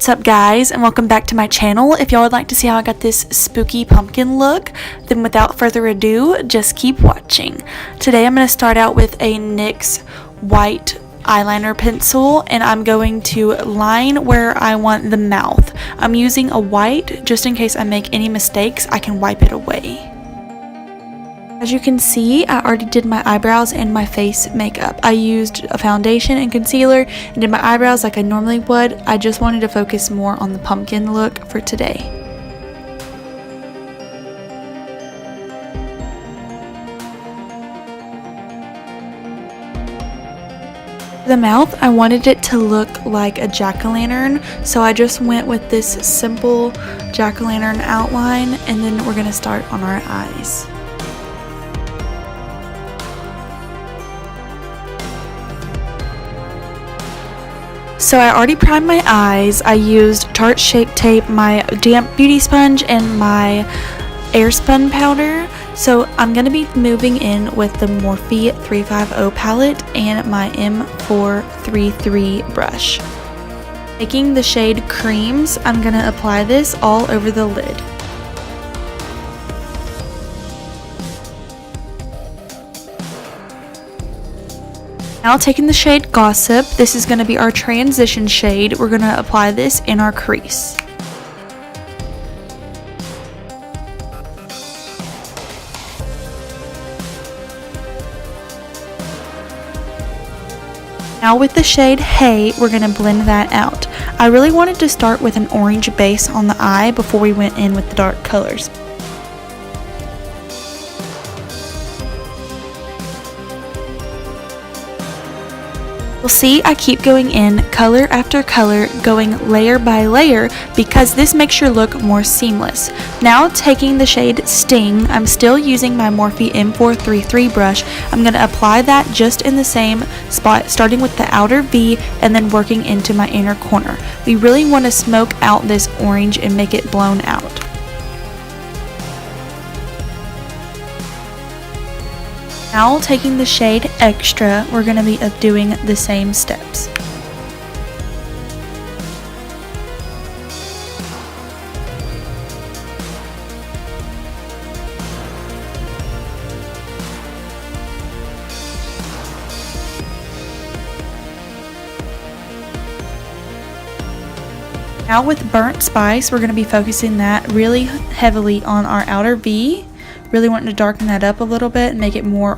What's up guys, and welcome back to my channel. If y'all would like to see how I got this spooky pumpkin look, then without further ado, just keep watching. Today I'm going to start out with a NYX white eyeliner pencil, and I'm going to line where I want the mouth. I'm using a white just in case I make any mistakes, I can wipe it away. As you can see, I already did my eyebrows and my face makeup. I used a foundation and concealer and did my eyebrows like I normally would. I just wanted to focus more on the pumpkin look for today. The mouth, I wanted it to look like a jack-o'-lantern, so I just went with this simple jack-o'-lantern outline, and then we're going to start on our eyes. So I already primed my eyes. I used Tarte Shape Tape, my damp beauty sponge, and my Airspun powder. So I'm going to be moving in with the Morphe 350 palette and my M433 brush. Taking the shade Creams, I'm going to apply this all over the lid. Now taking the shade Gossip, this is going to be our transition shade. We're going to apply this in our crease. Now with the shade Hey, we're going to blend that out. I really wanted to start with an orange base on the eye before we went in with the dark colors. You'll see I keep going in color after color, going layer by layer, because this makes your look more seamless. Now taking the shade Sting, I'm still using my Morphe M433 brush. I'm going to apply that just in the same spot, starting with the outer V and then working into my inner corner. We really want to smoke out this orange and make it blown out. Now taking the shade Extra, we're going to be doing the same steps. Now with Burnt Spice, we're going to be focusing that really heavily on our outer V. Really wanting to darken that up a little bit and make it more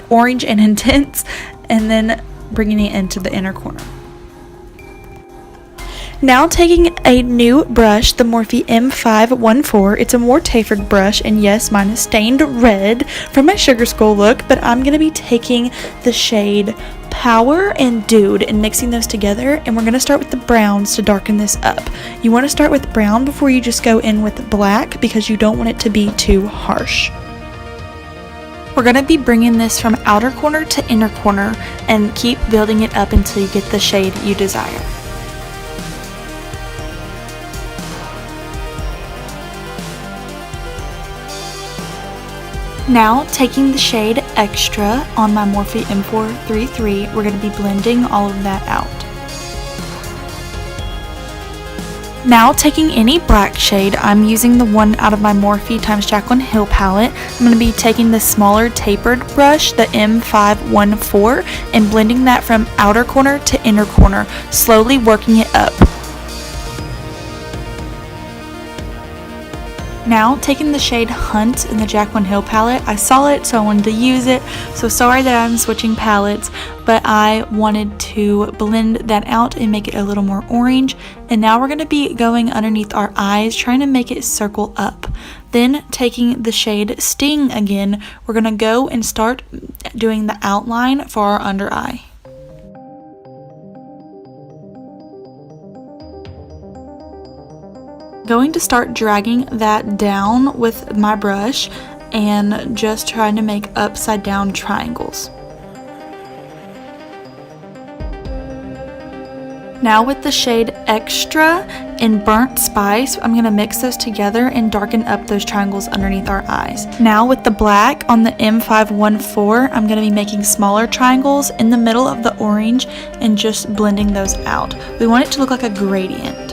orange and intense, and then bringing it into the inner corner. Now taking a new brush, the Morphe M124. It's a more tapered brush, and yes, mine is stained red from my Sugar Skull look, but I'm going to be taking the shade Power and Dude and mixing those together, and we're going to start with the browns to darken this up. You want to start with brown before you just go in with black, because you don't want it to be too harsh. We're going to be bringing this from outer corner to inner corner and keep building it up until you get the shade you desire. Now, taking the shade Extra on my Morphe M433, we're going to be blending all of that out. Now, taking any black shade, I'm using the one out of my Morphe x Jaclyn Hill palette. I'm going to be taking the smaller tapered brush, the M514, and blending that from outer corner to inner corner, slowly working it up. Now taking the shade Hunt in the Jaclyn Hill palette. I saw it, so I wanted to use it. So sorry that I'm switching palettes, but I wanted to blend that out and make it a little more orange. And now we're going to be going underneath our eyes, trying to make it circle up. Then taking the shade Sting again, we're going to go and start doing the outline for our under eye. Going to start dragging that down with my brush and just trying to make upside down triangles. Now with the shade Extra in Burnt Spice, I'm going to mix those together and darken up those triangles underneath our eyes. Now with the black on the M514, I'm going to be making smaller triangles in the middle of the orange and just blending those out. We want it to look like a gradient.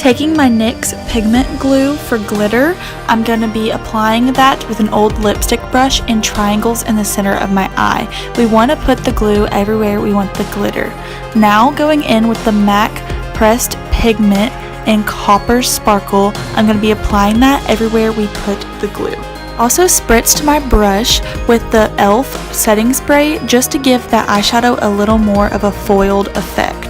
Taking my NYX Pigment glue for glitter, I'm going to be applying that with an old lipstick brush in triangles in the center of my eye. We want to put the glue everywhere we want the glitter. Now going in with the MAC Pressed Pigment in Copper Sparkle, I'm going to be applying that everywhere we put the glue. Also spritzed my brush with the e.l.f. setting spray just to give that eyeshadow a little more of a foiled effect.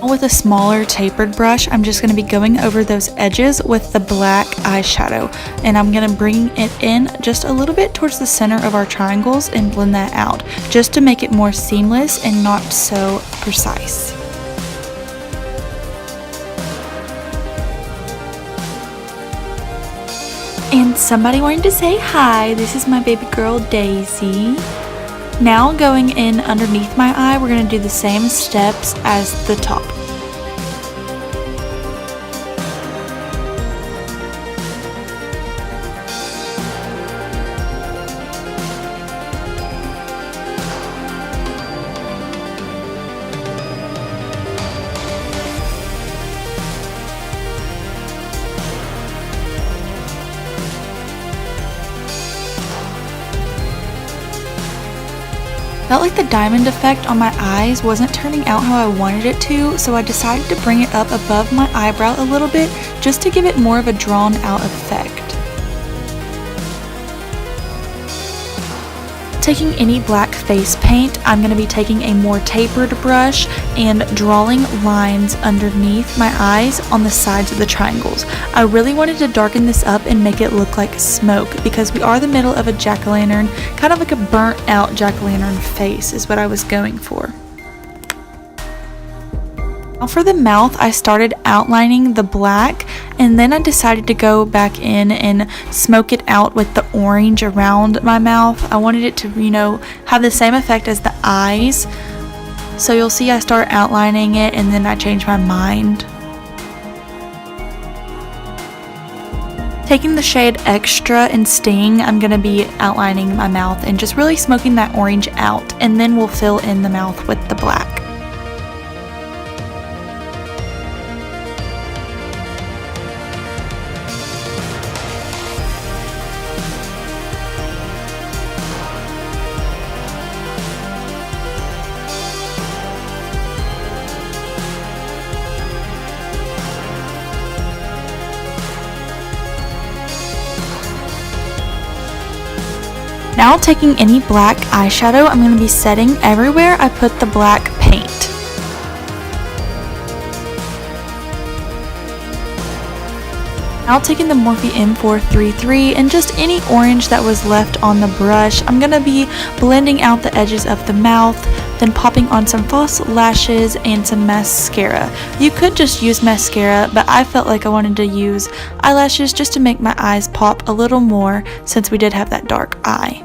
With a smaller tapered brush, I'm just going to be going over those edges with the black eyeshadow, and I'm going to bring it in just a little bit towards the center of our triangles and blend that out just to make it more seamless and not so precise. And somebody wanted to say hi. This is my baby girl Daisy. Now going in underneath my eye, we're going to do the same steps as the top. Felt like the diamond effect on my eyes wasn't turning out how I wanted it to, so I decided to bring it up above my eyebrow a little bit just to give it more of a drawn out effect. Taking any black face paint, I'm going to be taking a more tapered brush and drawing lines underneath my eyes on the sides of the triangles. I really wanted to darken this up and make it look like smoke because we are the middle of a jack-o'-lantern, kind of like a burnt out jack-o'-lantern face is what I was going for. Now for the mouth, I started outlining the black and then I decided to go back in and smoke it out with the orange around my mouth. I wanted it to, have the same effect as the eyes. So you'll see I start outlining it and then I change my mind. Taking the shade Extra in Sting, I'm going to be outlining my mouth and just really smoking that orange out, and then we'll fill in the mouth with the black. Now taking any black eyeshadow, I'm going to be setting everywhere I put the black paint. Now taking the Morphe M124 and just any orange that was left on the brush, I'm going to be blending out the edges of the mouth, then popping on some false lashes and some mascara. You could just use mascara, but I felt like I wanted to use eyelashes just to make my eyes pop a little more since we did have that dark eye.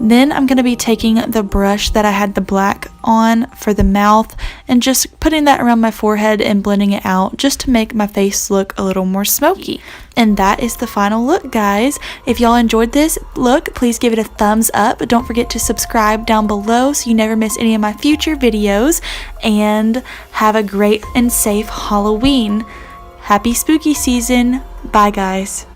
Then I'm going to be taking the brush that I had the black on for the mouth and just putting that around my forehead and blending it out just to make my face look a little more smoky. And that is the final look, guys. If y'all enjoyed this look, please give it a thumbs up. Don't forget to subscribe down below so you never miss any of my future videos. And have a great and safe Halloween. Happy spooky season. Bye, guys.